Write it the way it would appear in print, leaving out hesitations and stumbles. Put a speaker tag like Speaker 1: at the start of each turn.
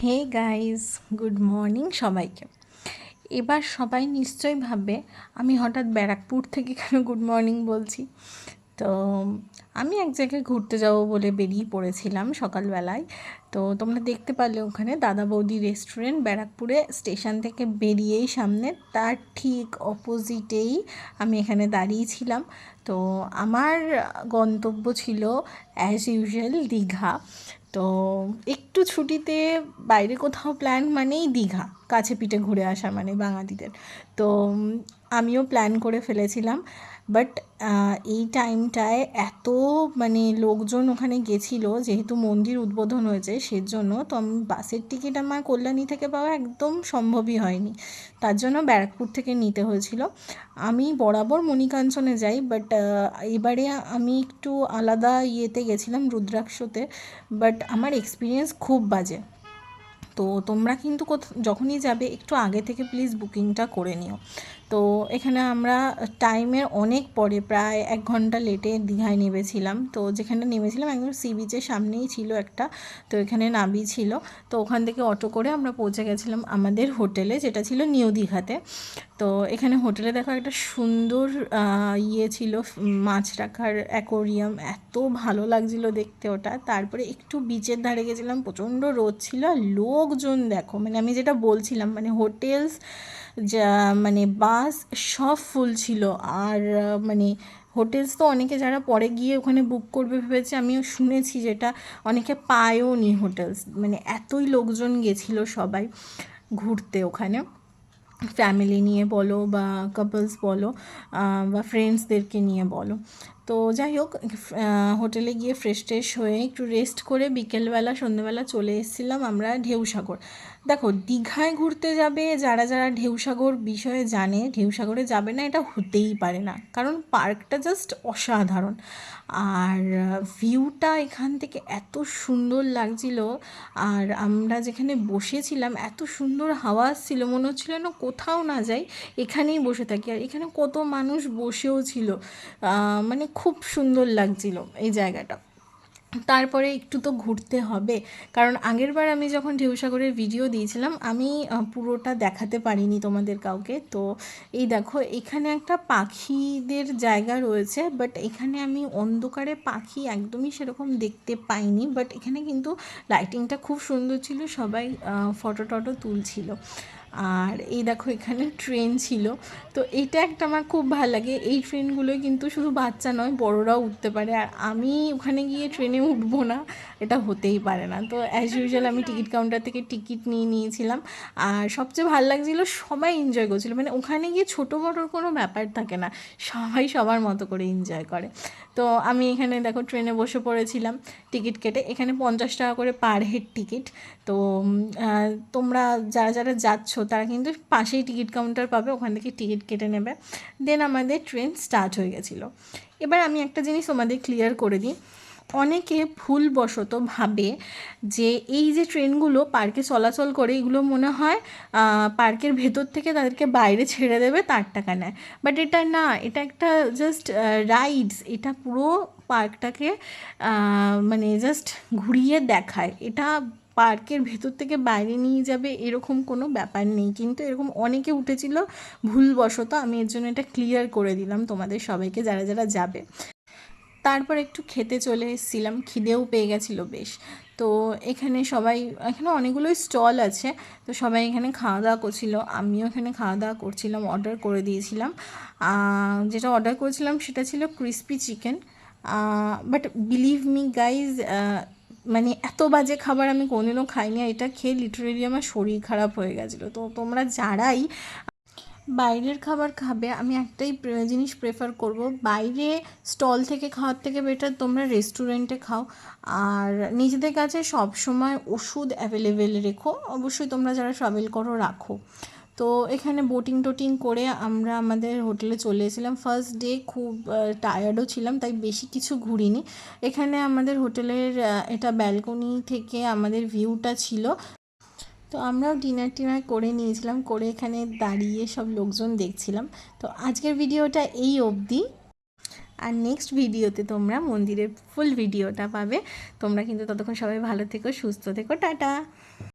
Speaker 1: Hey guys, good morning সবাইকে। এবার সবাই নিশ্চয়ই ভাববে আমি হঠাৎ ব্যারাকপুর থেকে কেন গুড মর্নিং বলছি। তো আমি এক জায়গায় ঘুরতে যাব বলে বেরিয়ে পড়েছিলাম সকালবেলায়। তো তোমরা দেখতে পারলে ওখানে দাদা বৌদি রেস্টুরেন্ট ব্যারাকপুরে স্টেশন থেকে বেরিয়েই সামনে তার ঠিক অপোজিটেই আমি এখানে দাঁড়িয়েছিলাম। তো আমার গন্তব্য ছিল অ্যাজ ইউজুয়াল দীঘা। তো একটু ছুটিতে বাইরে কোথাও প্ল্যান মানেই দীঘা, কাছে পিঠে ঘুরে আসা মানে বাঙালিদের। তো আমিও প্ল্যান করে ফেলেছিলাম, বাট এই টাইমটায় এত লোকজন ওখানে গেছিলো, যেহেতু মন্দির উদ্বোধন হয়েছে সেজন্য। তো আমি বাসের টিকিট আমার কল্যাণী থেকে পাওয়া একদম সম্ভবই হয়নি, তার জন্য ব্যারাকপুর থেকে নিতে হয়েছিল। আমি বরাবর মণিকাঞ্চনে যাই, বাট এবারে আমি একটু আলাদা ইয়েতে গেছিলাম, রুদ্রাক্ষতে। বাট আমার এক্সপিরিয়েন্স খুব বাজে। তো তোমরা কিন্তু যখনই যাবে একটু আগে থেকে প্লিজ বুকিংটা করে নিও। তো এখানে আমরা টাইমের অনেক পরে, প্রায় 1 ঘন্টা লেটে দীঘায় নেমেছিলাম। তো যেখানে নেমেছিলাম একদম সি বিচের সামনেই ছিল একটা, তো এখানে ছিল। তো ওখান থেকে অটো করে আমরা পৌঁছে গেছিলাম আমাদের হোটেলে, যেটা ছিল নিউ দীঘাতে। তো এখানে হোটেলে দেখো একটা সুন্দর ছিল, মাছ রাখার অ্যাকোরিয়াম, এত ভালো লাগছিল দেখতে ওটা। তারপরে একটু বিচের ধারে গেছিলাম, প্রচণ্ড রোদ ছিল আর লোকজন দেখো, আমি যেটা বলছিলাম হোটেলস যা বাস সব ফুল ছিল। আর হোটেলস তো অনেকে যারা পরে গিয়ে ওখানে বুক করবে ভেবেছে, আমিও শুনেছি যেটা অনেকে পায়ও নি হোটেলস, এতই লোকজন গেছিলো সবাই ঘুরতে ওখানে, ফ্যামিলি নিয়ে বলো বা কাপলস বলো বা ফ্রেন্ডসদেরকে নিয়ে বলো। তো যাই হোক, হোটেলে গিয়ে ফ্রেশ ট্রেশ হয়ে একটু রেস্ট করে বিকেলবেলা সন্ধ্যেবেলা চলে এসেছিলাম আমরা ঢেউসাগর। দেখো, দীঘায় ঘুরতে যাবে যারা যারা ঢেউসাগর বিষয়ে জানে, ঢেউসাগরে যাবে না এটা হতেই পারে না, কারণ পার্কটা জাস্ট অসাধারণ। আর ভিউটা এখান থেকে এত সুন্দর লাগছিল। আর আমরা যেখানে বসেছিলাম এত সুন্দর হাওয়া আসছিল, মনে হচ্ছিল না কোথাও না যাই, এখানেই বসে থাকি। আর এখানে কত মানুষ বসেও ছিল, খুব সুন্দর লাগছিল এই জায়গাটা। তারপরে একটু তো ঘুরতে হবে, কারণ আগেরবার আমি যখন ঢেউসাগরের ভিডিও দিয়েছিলাম আমি পুরোটা দেখাতে পারিনি তোমাদের কাউকে। তো এই দেখো, এখানে একটা পাখিদের জায়গা রয়েছে, বাট এখানে আমি অন্ধকারে পাখি একদমই সেরকম দেখতে পাইনি। বাট এখানে কিন্তু লাইটিংটা খুব সুন্দর ছিল, সবাই ফটো টটো তুলছিল। আর এই দেখো, এখানে ট্রেন ছিল। তো এইটা একটা আমার খুব ভালো লাগে, এই ট্রেনগুলোয় কিন্তু শুধু বাচ্চা নয় বড়রাও উঠতে পারে। আর আমি ওখানে গিয়ে ট্রেনে উঠবো না, এটা হতেই পারে না। তো অ্যাজ ইউজুয়াল আমি টিকিট কাউন্টার থেকে টিকিট নিয়েছিলাম। আর সবচেয়ে ভালো লাগছিলো সবাই এনজয় করছিলো, ওখানে গিয়ে ছোটো বড়োর কোনো ব্যাপার থাকে না, সবাই সবার মতো করে এনজয় করে। তো আমি এখানে দেখো ট্রেনে বসে পড়েছিলাম টিকিট কেটে, এখানে 50 টাকা করে পার হেড টিকিট। তো তোমরা যারা যারা যাচ্ছ তারা কিন্তু পাশেই টিকিট কাউন্টার পাবে, ওখান থেকে টিকিট কেটে নেবে। দেন আমাদের ট্রেন স্টার্ট হয়ে গেছিলো। এবার আমি একটা জিনিস তোমাদের ক্লিয়ার করে দিই, অনেকে ভুলবশত ভাবে যে এই যে ট্রেনগুলো পার্কে চলাচল করে এগুলো মনে হয় পার্কের ভেতর থেকে তাদেরকে বাইরে ছেড়ে দেবে, তার টাকা নেয়। বাট এটা না, এটা একটা জাস্ট রাইডস, এটা পুরো পার্কটাকে জাস্ট ঘুরিয়ে দেখায়। এটা পার্কের ভেতর থেকে বাইরে নিয়ে যাবে এরকম কোনো ব্যাপার নেই, কিন্তু এরকম অনেকে উঠেছিল ভুলবশত। আমি এর জন্য এটা ক্লিয়ার করে দিলাম তোমাদের সবাইকে যারা যারা যাবে। তারপর একটু খেতে চলে এসেছিলাম, খিদেও পেয়ে গেছিলো বেশ। তো এখানে এখানে অনেকগুলোই স্টল আছে, তো সবাই এখানে খাওয়া দাওয়া করছিলো, আমিও এখানে খাওয়া দাওয়া করছিলাম, অর্ডার করে দিয়েছিলাম। যেটা অর্ডার করেছিলাম সেটা ছিল crispy chicken. But believe me guys, এত বাজে খাবার আমি কোনোদিনও খাইনি, এটা খেয়ে লিটারেলি আমার শরীর খারাপ হয়ে গেছিলো। তো তোমরা যারাই বাইরের খাবার খাবে, আমি একটাই জিনিস প্রেফার করব, বাইরে স্টল থেকে খাওয়ার থেকে বেটার তোমরা রেস্টুরেন্টে খাও। আর নিজেদের কাছে সব সময় ওষুধ অ্যাভেলেবেল রেখো, অবশ্যই তোমরা যারা ট্রাভেল করো রাখো। তো এখানে বোটিং টোটিং করে আমরা আমাদের হোটেলে চলে এসেছিলাম। ফার্স্ট ডে খুব টায়ার্ডও ছিলাম, তাই বেশি কিছু ঘুরিনি। এখানে আমাদের হোটেলের এটা ব্যালকনি থেকে আমাদের ভিউটা ছিল। তো আমরাও ডিনার করে নিয়েছিলাম, করে এখানে দাঁড়িয়ে সব লোকজন দেখছিলাম। তো আজকের ভিডিওটা এই অবধি, আর নেক্সট ভিডিওতে তোমরা মন্দিরের ফুল ভিডিওটা পাবে। তোমরা কিন্তু ততক্ষণ সবাই ভালো থেকো, সুস্থ থেকো, টাটা।